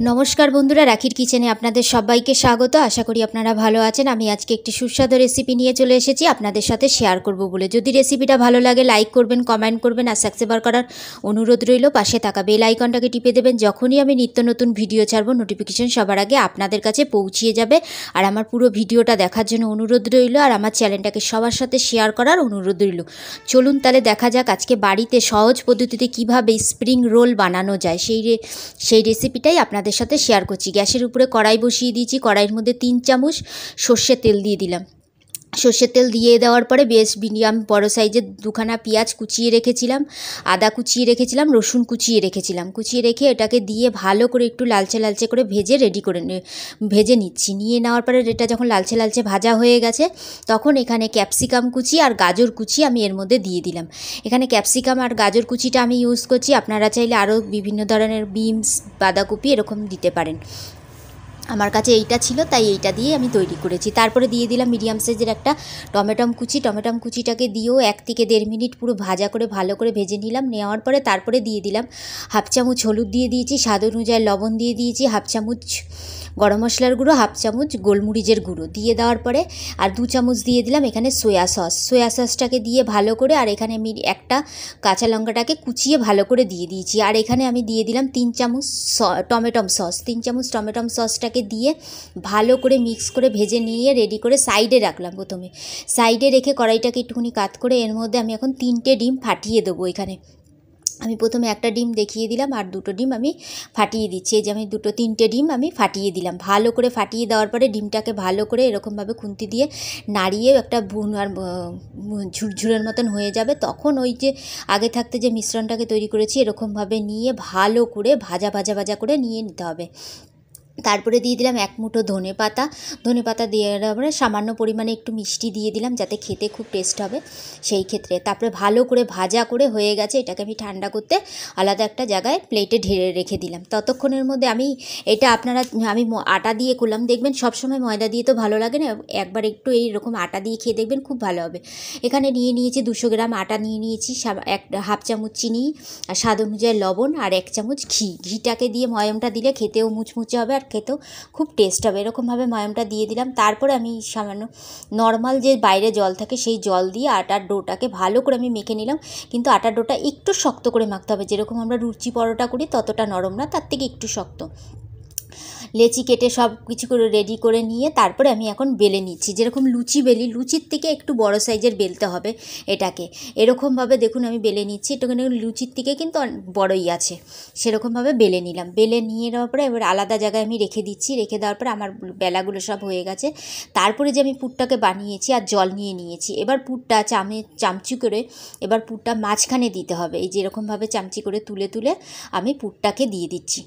নমস্কার বন্ধুরা, রাখির কিচেনে আপনাদের সবাইকে স্বাগত। আশা করি আপনারা ভালো আছেন। আমি আজকে একটি সুস্বাদু রেসিপি নিয়ে চলে এসেছি আপনাদের সাথে শেয়ার করব বলে। যদি রেসিপিটা ভালো লাগে লাইক করবেন, কমেন্ট করবেন আর সাবস্ক্রাইব করার অনুরোধ রইল। পাশে থাকা বেল আইকনটাকে টিপে দেবেন। যখনই আমি নিত্য নতুন ভিডিও ছাড়বো নোটিফিকেশন সবার আগে আপনাদের কাছে পৌঁছিয়ে যাবে। আর আমার পুরো ভিডিওটা দেখার জন্য অনুরোধ রইল, আর আমার চ্যানেলটাকে সবার সাথে শেয়ার করার অনুরোধ রইল। চলুন তাহলে দেখা যাক আজকে বাড়িতে সহজ পদ্ধতিতে কিভাবে স্প্রিং রোল বানানো যায় সেই রেসিপিটাই আপনাদের সাথে শেয়ার করছি। গ্যাসের উপরে কড়াই বসিয়ে দিয়েছি। কড়াইয়ের মধ্যে 3 চামচ সর্ষের তেল দিয়ে দিলাম। সর্ষের তেল দিয়ে দেওয়ার পরে বেশ মিডিয়াম বড় সাইজের দুখানা পেঁয়াজ কুচিয়ে রেখেছিলাম, আদা কুচিয়ে রেখেছিলাম, রসুন কুচিয়ে রেখে এটাকে দিয়ে ভালো করে একটু লালচে লালচে করে ভেজে নিচ্ছি। নিয়ে নেওয়ার পরে এটা যখন লালচে লালচে ভাজা হয়ে গেছে তখন এখানে ক্যাপসিকাম কুচি আর গাজর কুচি আমি এর মধ্যে দিয়ে দিলাম। এখানে ক্যাপসিকাম আর গাজর কুচিটা আমি ইউজ করছি, আপনারা চাইলে আরও বিভিন্ন ধরনের বিনস, বাঁধাকপি এরকম দিতে পারেন। আমার কাছে এইটা ছিল তাই এইটা দিয়ে আমি তৈরি করেছি। তারপরে দিয়ে দিলাম মিডিয়াম সাইজের একটা টমেটো কুচিটাকে দিয়েও 1 থেকে 1.5 মিনিট পুরো ভালো করে ভেজে নিলাম। নেওয়ার পরে তারপরে দিয়ে দিলাম হাফ চামচ হলুদ দিয়ে দিয়েছি, স্বাদ অনুযায়ী লবণ দিয়ে দিয়েছি, হাফ চামচ গরম মশলার গুঁড়ো, হাফ চামচ গোলমরিচের গুঁড়ো দিয়ে দেওয়ার পরে আর 2 চামচ দিয়ে দিলাম এখানে সয়া সসটাকে দিয়ে ভালো করে, আর এখানে আমি একটা কাঁচা লঙ্কাটাকে কুচিয়ে ভালো করে দিয়ে দিয়েছি। আর এখানে আমি দিয়ে দিলাম 3 চামচ টমেটো সসটাকে দিয়ে ভালো করে মিক্স করে ভেজে নিয়ে রেডি করে সাইডে রাখলাম। প্রথমে সাইডে রেখে কড়াইটাকে একটুখানি কাত করে এর মধ্যে আমি এখন 3টে ডিম ফাটিয়ে দেবো। এখানে আমি প্রথমে একটা ডিম দেখিয়ে দিলাম আর 2টো ডিম আমি ফাটিয়ে দিচ্ছি। এই যে আমি 3টে ডিম আমি ফাটিয়ে দিলাম। ভালো করে ফাটিয়ে দেওয়ার পরে ডিমটাকে ভালো করে এরকমভাবে খুন্তি দিয়ে নাড়িয়ে একটা আর ঝুরঝুরের মতন হয়ে যাবে। তখন ওই যে আগে থাকতে যে মিশ্রণটাকে তৈরি করেছি এরকমভাবে নিয়ে ভালো করে ভাজা করে নিয়ে নিতে হবে। তারপরে দিয়ে দিলাম 1 মুঠো ধনেপাতা দিয়ে তারপরে সামান্য পরিমাণে একটু মিষ্টি দিয়ে দিলাম যাতে খেতে খুব টেস্ট হবে সেই ক্ষেত্রে। তারপরে ভালো করে ভাজা করে হয়ে গেছে, এটাকে আমি ঠান্ডা করতে আলাদা একটা জায়গায় প্লেটে ঢেলে রেখে দিলাম। ততক্ষণের মধ্যে আমি আটা দিয়ে করলাম। দেখবেন সবসময় ময়দা দিয়ে তো ভালো লাগে না, একবার একটু এইরকম আটা দিয়ে খেয়ে দেখবেন খুব ভালো হবে। এখানে নিয়েছি 200 গ্রাম আটা নিয়েছি, হাফ চামচ চিনি আর স্বাদ অনুযায়ী লবণ আর 1 চামচ ঘিটাকে দিয়ে ময়মটা দিলে খেতেও মুচমুচে হবে আর খেতেও খুব টেস্ট হবে। এরকমভাবে ময়মটা দিয়ে দিলাম। তারপরে আমি সামান্য নর্মাল যে বাইরে জল থাকে সেই জল দিয়ে আটার ডোটাকে ভালো করে আমি মেখে নিলাম। কিন্তু আটার ডোটা একটু শক্ত করে মাখতে হবে, যেরকম আমরা লুচি পরোটা করি ততটা নরম না, তার থেকে একটু শক্ত। লেচি কেটে সব কিছু করে রেডি করে নিয়ে তারপরে আমি এখন বেলে নিচ্ছি। যেরকম লুচি বেলি, লুচির থেকে একটু বড় সাইজের বেলতে হবে এটাকে। এরকমভাবে দেখুন আমি বেলে নিচ্ছি, একটুখানি লুচির থেকে কিন্তু বড়ই আছে, সেরকমভাবে বেলে নিলাম। বেলে নিয়ে নেওয়ার পরে এবার আলাদা জায়গায় আমি রেখে দিচ্ছি। রেখে দেওয়ার পরে আমার বেলাগুলো সব হয়ে গেছে। তারপরে যে আমি পুরটাকে বানিয়েছি আর জল নিয়েছি, এবার পুরটা চামচি করে এবার পুরটা মাঝখানে দিতে হবে। এই যেরকমভাবে চামচি করে তুলে আমি পুরটাকে দিয়ে দিচ্ছি।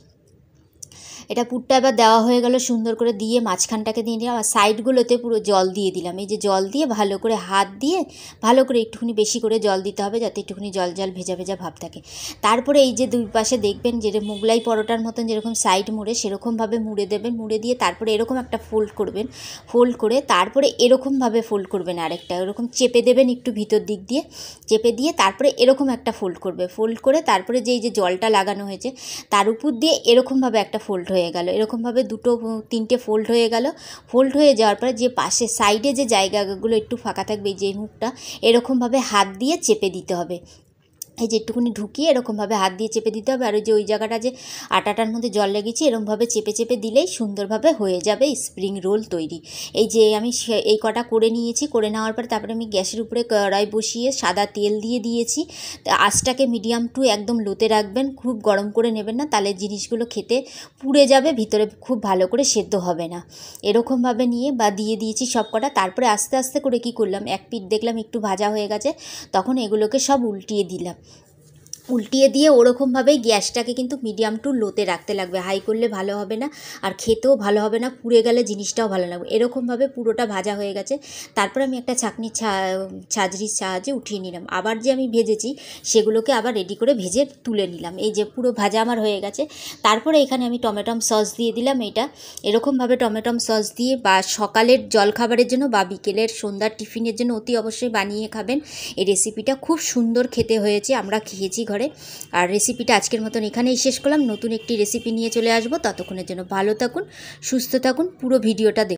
এটা পুরটা এবার দেওয়া হয়ে গেল, সুন্দর করে দিয়ে মাঝখানটাকে দিয়ে দিলাম আর সাইডগুলোতে পুরো জল দিয়ে দিলাম। এই যে জল দিয়ে ভালো করে হাত দিয়ে ভালো করে একটুখানি বেশি করে জল দিতে হবে যাতে একটুখানি জল ভেজা ভাব থাকে। তারপরে এই যে দুই পাশে দেখবেন যে মোগলাই পরোটার মতন যেরকম সাইড মুড়ে সেরকমভাবে মুড়ে দেবেন। মুড়ে দিয়ে তারপরে এরকম একটা ফোল্ড করে তারপরে এরকমভাবে ফোল্ড করবেন, আরেকটা এরকম চেপে দেবেন একটু ভিতর দিক দিয়ে, চেপে দিয়ে তারপরে এরকম একটা ফোল্ড করে তারপরে যে এই যে জলটা লাগানো হয়েছে তার উপর দিয়ে এরকমভাবে একটা ফোল্ড হয়ে গেল। এরকমভাবে 2-3টে ফোল্ড হয়ে গেল। ফোল্ড হয়ে যাওয়ার পরে যে পাশে সাইডে যে জায়গাগুলো একটু ফাঁকা থাকবে, যে মুখটা এরকমভাবে হাত দিয়ে চেপে দিতে হবে। এই যে একটুখানি ঢুকিয়ে এরকমভাবে হাত দিয়ে চেপে দিতে হবে। আর ওই জায়গাটা যে আটাটার মধ্যে জল লেগেছে এরকমভাবে চেপে দিলেই সুন্দরভাবে হয়ে যাবে স্প্রিং রোল তৈরি। এই যে আমি এই কটা করে নিয়েছি। করে নেওয়ার পরে তারপরে আমি গ্যাসের উপরে কড়াই বসিয়ে সাদা তেল দিয়ে দিয়েছি। আঁচটাকে মিডিয়াম টু একদম লোতে রাখবেন, খুব গরম করে নেবেন না, তাহলে জিনিসগুলো খেতে পুড়ে যাবে, ভিতরে খুব ভালো করে সেদ্ধ হবে না। এরকমভাবে দিয়ে দিয়েছি সব কটা। তারপরে আস্তে আস্তে করে কি করলাম, এক পিঠ দেখলাম একটু ভাজা হয়ে গেছে, তখন এগুলোকে সব উল্টিয়ে দিয়ে ওরকমভাবেই গ্যাসটাকে কিন্তু মিডিয়াম টু লোতে রাখতে লাগবে। হাই করলে ভালো হবে না আর খেতেও ভালো হবে না, পুড়ে গেলে জিনিসটাও ভালো লাগবে। এরকমভাবে পুরোটা ভাজা হয়ে গেছে। তারপর আমি একটা ছাঁচনির সাহায্যে উঠিয়ে নিলাম। আবার যে আমি ভেজেছি সেগুলোকে আবার রেডি করে ভেজে তুলে নিলাম। এই যে পুরো ভাজা আমার হয়ে গেছে। তারপরে এখানে আমি টমেটো সস দিয়ে দিলাম। এরকমভাবে টমেটো সস দিয়ে বা সকালের জলখাবারের জন্য বা বিকেলের সন্ধ্যার টিফিনের জন্য অতি অবশ্যই বানিয়ে খাবেন। এই রেসিপিটা খুব সুন্দর খেতে হয়েছে, আমরা খেয়েছি ঘরে। ধরে। আর রেসিপিটা আজকের মতন এখানেই শেষ করলাম। নতুন একটি রেসিপি নিয়ে চলে আসবো, ততক্ষণের জন্য ভালো থাকুন, সুস্থ থাকুন, পুরো ভিডিওটা দেখুন।